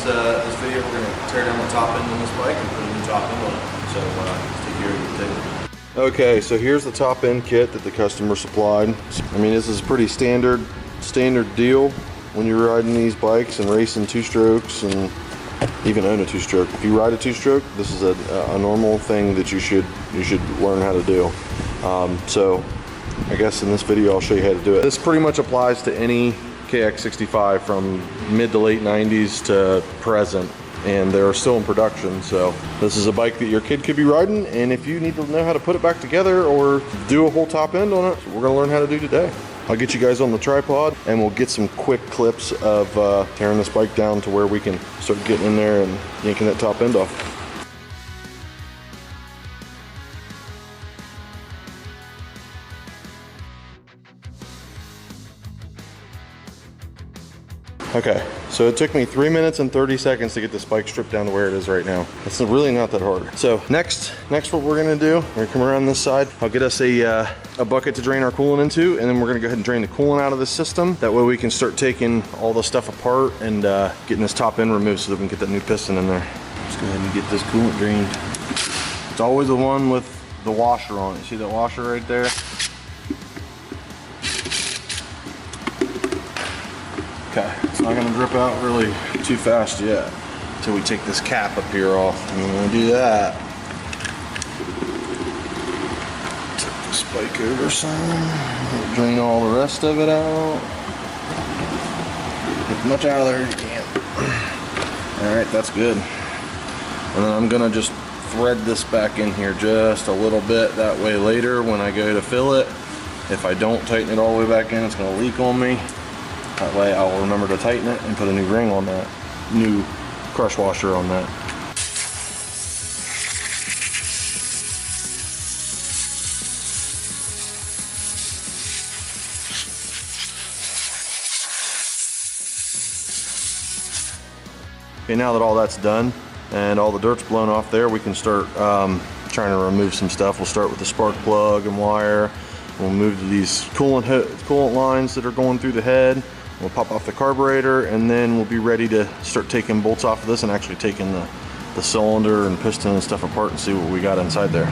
this video, we're going to tear down the top end on this bike and put a new top end on it. So let's take care of the thing. Okay, so here's the top end kit that the customer supplied. I mean, this is pretty standard deal when you're riding these bikes and racing two-strokes and even own a two-stroke. If you ride a two-stroke, this is a normal thing that you should learn how to do. So I guess in this video I'll show you how to do it. This pretty much applies to any KX65 from mid to late 90s to present, and they're still in production. So this is a bike that your kid could be riding, and if you need to know how to put it back together or do a whole top end on it, we're gonna learn how to do today. I'll get you guys on the tripod and we'll get some quick clips of tearing this bike down to where we can start getting in there and yanking that top end off. Okay, so it took me 3 minutes and 30 seconds to get this bike stripped down to where it is right now. It's really not that hard. So next what we're gonna do, we're gonna come around this side. I'll get us a bucket to drain our coolant into, and then we're gonna go ahead and drain the coolant out of the system. That way we can start taking all the stuff apart and getting this top end removed so that we can get that new piston in there. Let's go ahead and get this coolant drained. It's always the one with the washer on it. See that washer right there? Okay, it's not gonna drip out really too fast yet until we take this cap up here off. And when we do that, take this bike over some, drain all the rest of it out. Get as much out of there as you can. All right, that's good. And then I'm gonna just thread this back in here just a little bit. That way later when I go to fill it, if I don't tighten it all the way back in, it's gonna leak on me. That way I'll remember to tighten it and put a new ring on that, new crush washer on that. Okay, now that all that's done and all the dirt's blown off there, we can start trying to remove some stuff. We'll start with the spark plug and wire. We'll move to these coolant lines that are going through the head. We'll pop off the carburetor, and then we'll be ready to start taking bolts off of this and actually taking the cylinder and piston and stuff apart and see what we got inside there.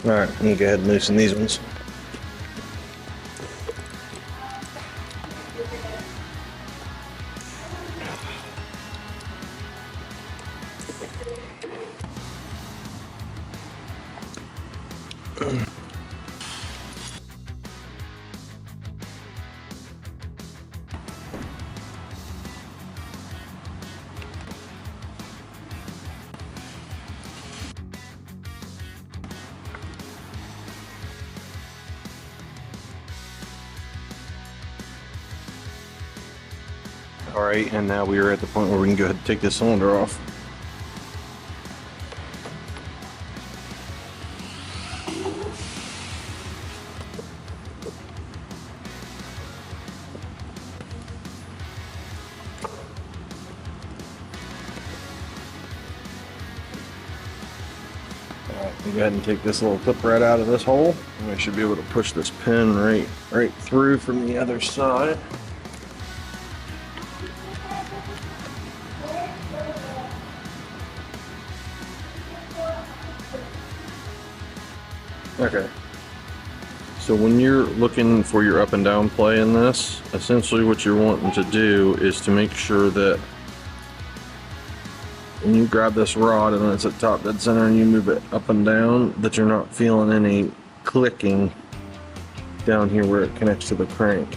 All right, I'm gonna go ahead and loosen these ones. All right, and now we are at the point where we can go ahead and take this cylinder off. All right, we'll go ahead and take this little clip right out of this hole, and we should be able to push this pin right through from the other side. Okay, so when you're looking for your up and down play in this, essentially what you're wanting to do is to make sure that when you grab this rod and it's at top dead center and you move it up and down, that you're not feeling any clicking down here where it connects to the crank.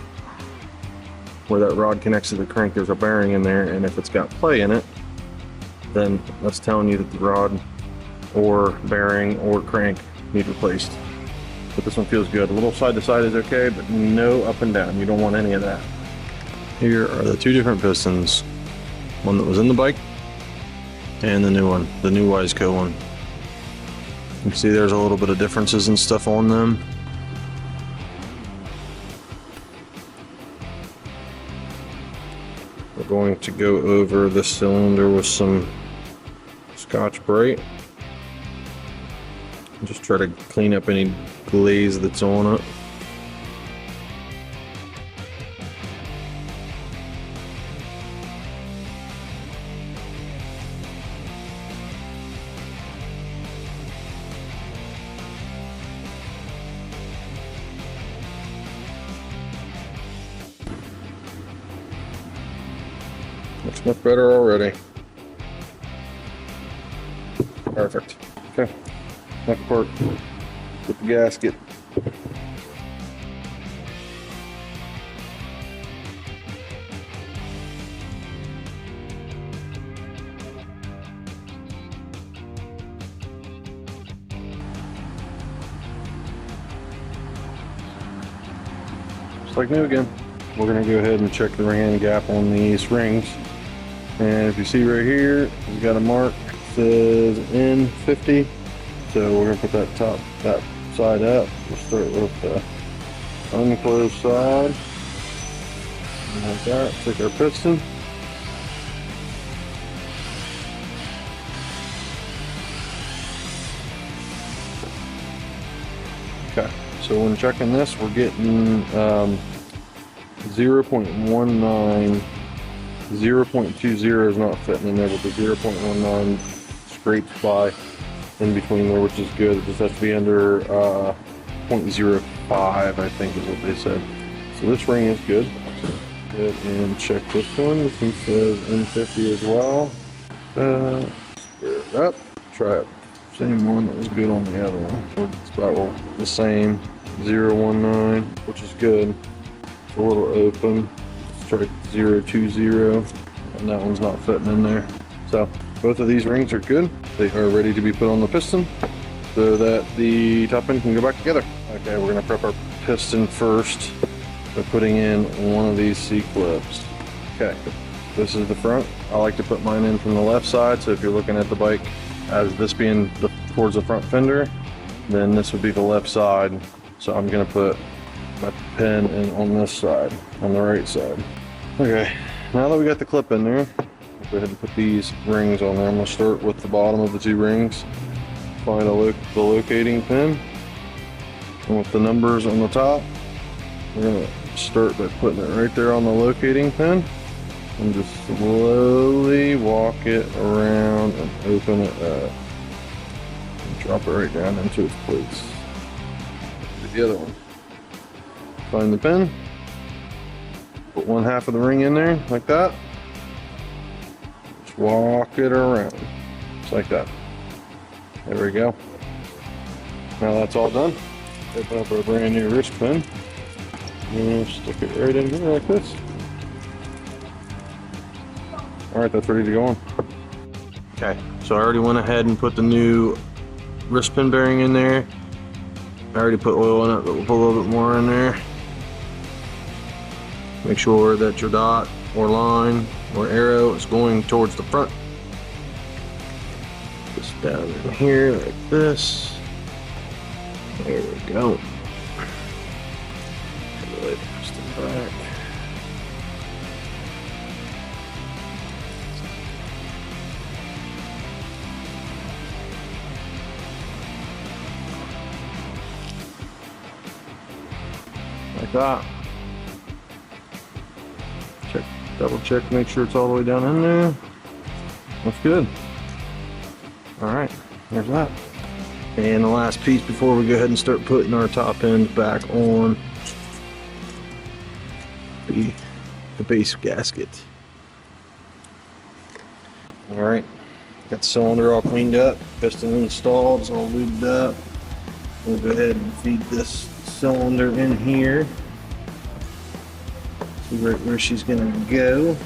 Where that rod connects to the crank, there's a bearing in there, and if it's got play in it, then that's telling you that the rod or bearing or crank need replaced. But this one feels good. A little side to side is okay, but no up and down. You don't want any of that. Here are the two different pistons. One that was in the bike and the new one, the new Wiseco one. You can see there's a little bit of differences and stuff on them. We're going to go over the cylinder with some Scotch-Brite. Just try to clean up any glaze that's on it. Looks much better already. Perfect. Okay. Next part with the gasket. Just like new again. We're going to go ahead and check the ring end gap on these rings. And if you see right here, we've got a mark that says N50. So we're going to put that side up. We'll start with the unclosed side. Like that. Take our piston. Okay, so when checking this, we're getting 0.19. 0.20 is not fitting in there, but the 0.19 scrapes by in between there, which is good. It just has to be under 0.05, I think is what they said. So this ring is good. Go ahead and check this one. This one says N50 as well. Square it up. Try it. Same one that was good on the other one. It's about the same. 0.19, which is good. It's a little open. Let's try 0.20, and that one's not fitting in there. So both of these rings are good. They are ready to be put on the piston so that the top end can go back together. Okay, we're gonna prep our piston first by putting in one of these C-clips. Okay, this is the front. I like to put mine in from the left side, so if you're looking at the bike as this being towards the front fender, then this would be the left side. So I'm gonna put my pin in on this side, on the right side. Okay, now that we got the clip in there, go ahead and put these rings on there. I'm going to start with the bottom of the two rings. Find the locating pin. And with the numbers on the top, we're going to start by putting it right there on the locating pin. And just slowly walk it around and open it up. And drop it right down into its place. Do the other one. Find the pin. Put one half of the ring in there, like that. Walk it around, just like that. There we go. Now that's all done. Open up our brand new wrist pin and stick it right in here like this. All right, that's ready to go on. Okay, so I already went ahead and put the new wrist pin bearing in there. I already put oil in it, but we'll put a little bit more in there. Make sure that your dot or line or arrow is going towards the front. Just down in here like this. There we go. Really twist it back. Like that. Check, double check, make sure it's all the way down in there. That's good. All right, there's that. And the last piece before we go ahead and start putting our top end back on the base gasket. All right, got the cylinder all cleaned up, piston installed, it's all lubed up. We'll go ahead and feed this cylinder in here. See right where she's gonna go.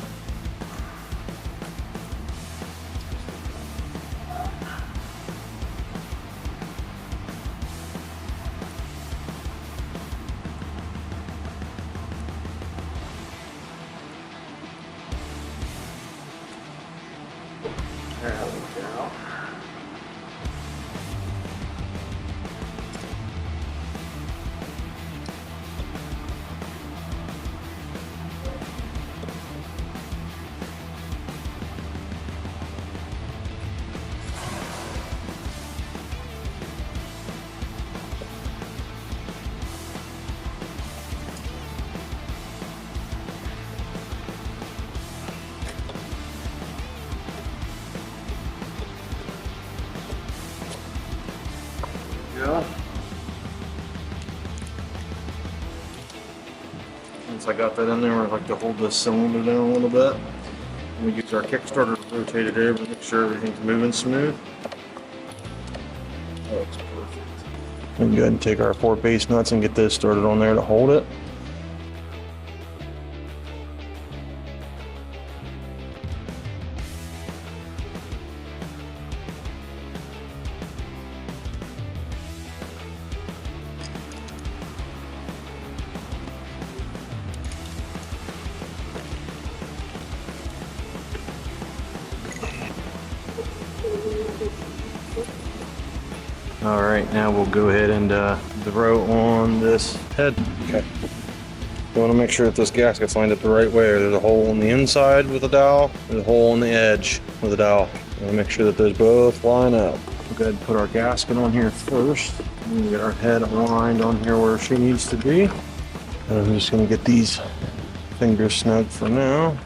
There we go. gaskets. I got that in there. I like to hold this cylinder down a little bit. We use our Kickstarter to rotate it over to make sure everything's moving smooth. That's perfect. We can go ahead and take our 4 base nuts and get those started on there to hold it. All right, now we'll go ahead and throw on this head. Okay. You want to make sure that this gasket's lined up the right way. There's a hole on the inside with the dowel, there's a hole on the edge with the dowel. You want to make sure that those both line up. We'll go ahead and put our gasket on here first. And get our head aligned on here where she needs to be. And I'm just going to get these fingers snug for now.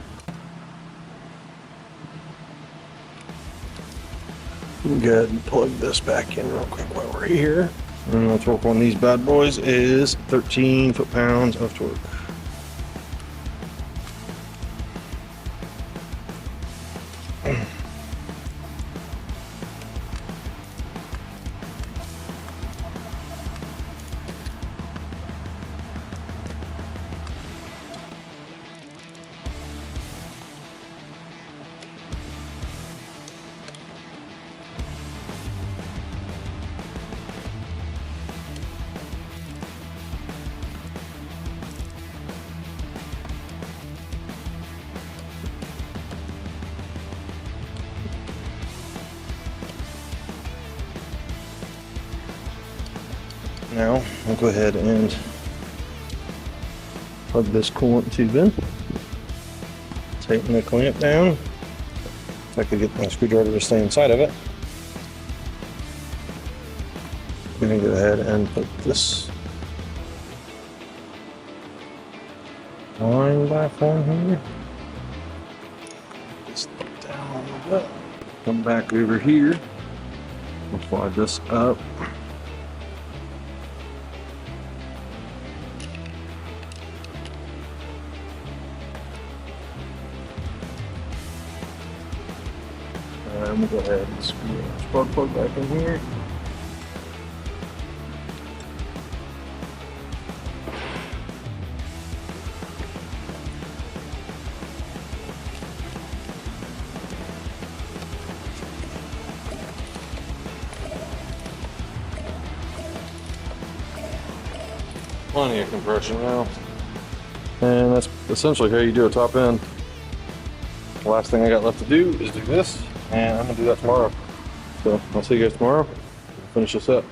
Go ahead and plug this back in real quick while we're here. And the torque on these bad boys is 13 foot-pounds of torque. Now, I'll go ahead and plug this coolant tube in. Tighten the clamp down. If I could get my screwdriver to stay inside of it. I'm going to go ahead and put this line back on here. This down a little bit. Come back over here. We'll slide this up. I'm going to go ahead and screw the spark plug back in here. Plenty of compression now. And that's essentially how you do a top end. The last thing I got left to do is do this. And I'm going to do that tomorrow. So I'll see you guys tomorrow. We'll finish this up.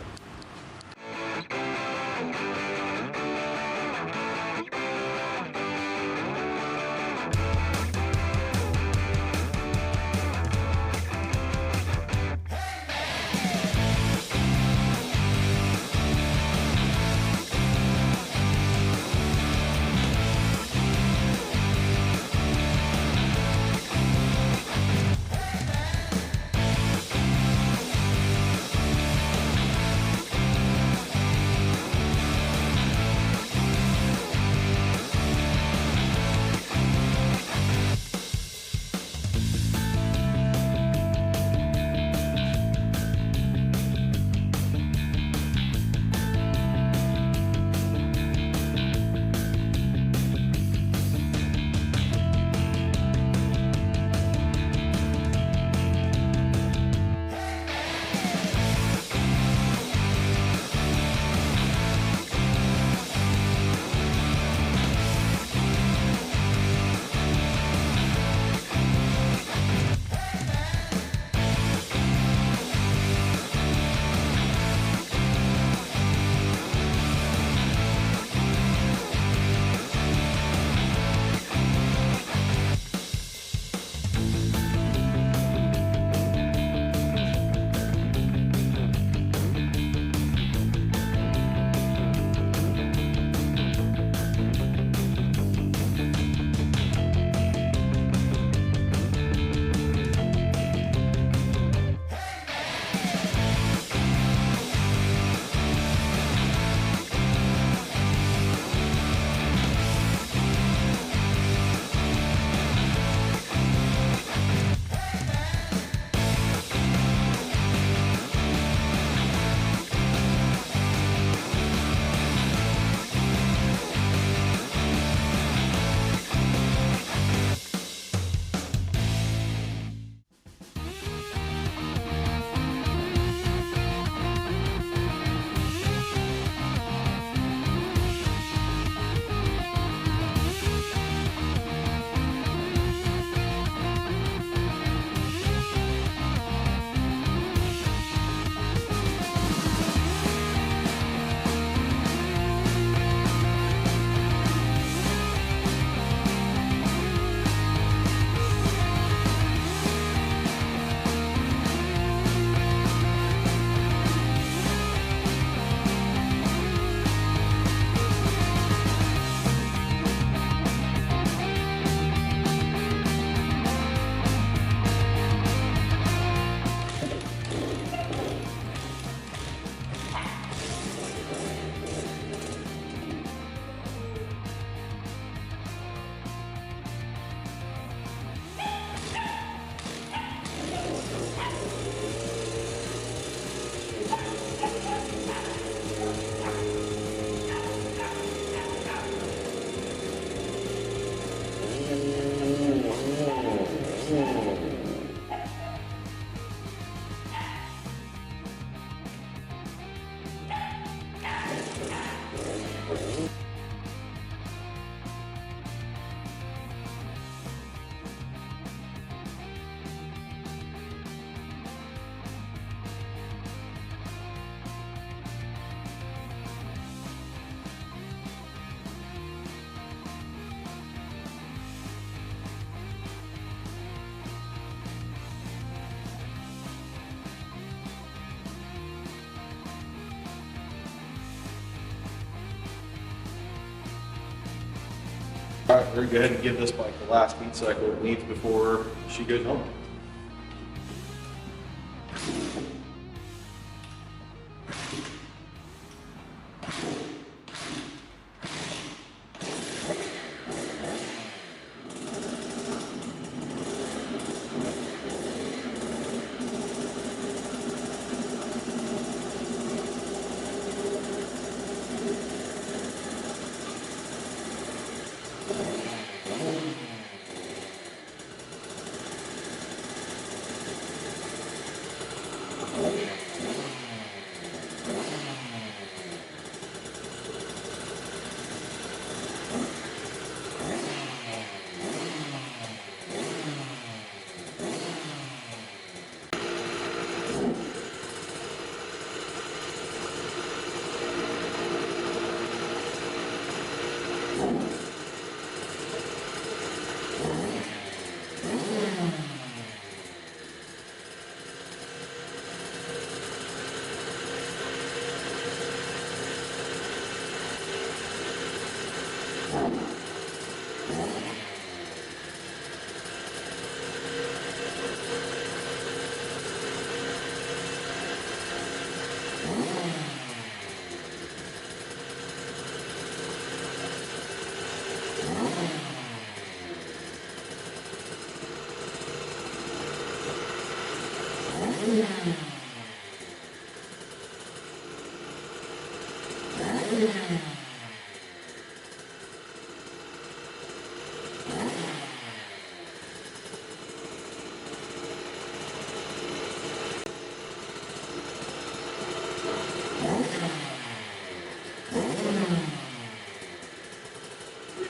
right, we're gonna go ahead and give this bike the last heat cycle it needs before she goes home.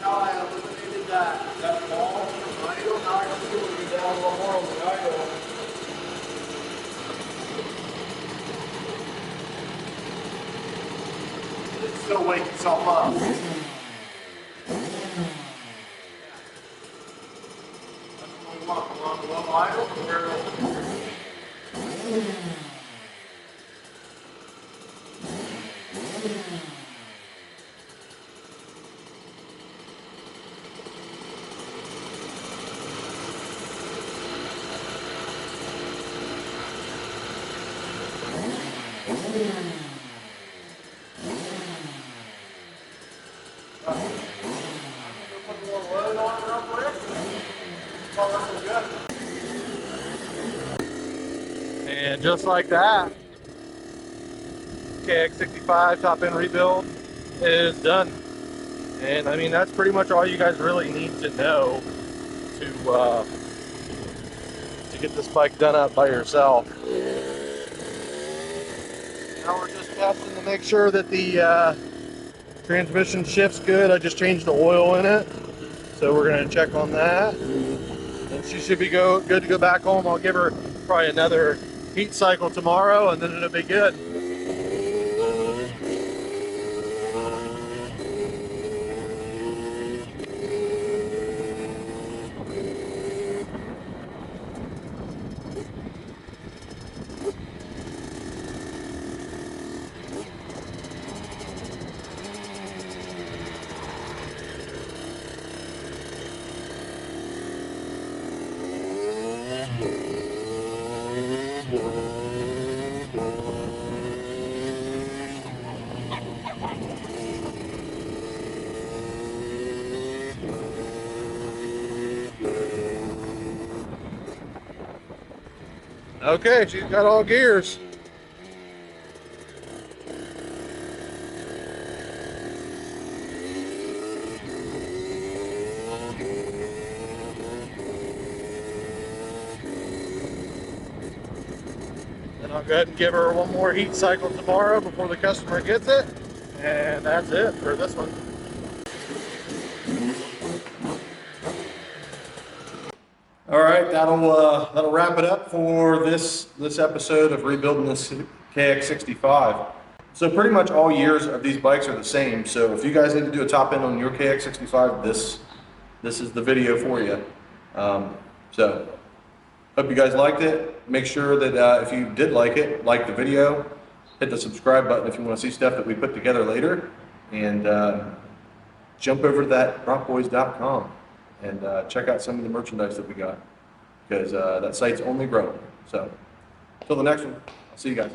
How I eliminated that ball from idle, now I have to go down a little more on the idle. It's still waking itself up. That's what we want. We want the low idle where And just like that, KX65 top end rebuild is done. And I mean, that's pretty much all you guys really need to know to get this bike done up by yourself. Now we're just testing to make sure that the transmission shifts good. I just changed the oil in it, so we're going to check on that. And she should be good to go back home. I'll give her probably another heat cycle tomorrow, and then it'll be good. Okay, she's got all gears. And I'll go ahead and give her one more heat cycle tomorrow before the customer gets it. And that's it for this one. All right, that'll wrap it up for this episode of rebuilding this KX65. So pretty much all years of these bikes are the same. So if you guys need to do a top end on your KX65, this is the video for you. So hope you guys liked it. Make sure that if you did like it, like the video, hit the subscribe button if you want to see stuff that we put together later. And jump over to that braapboys.com and check out some of the merchandise that we got, because that site's only growing. So, until the next one, I'll see you guys.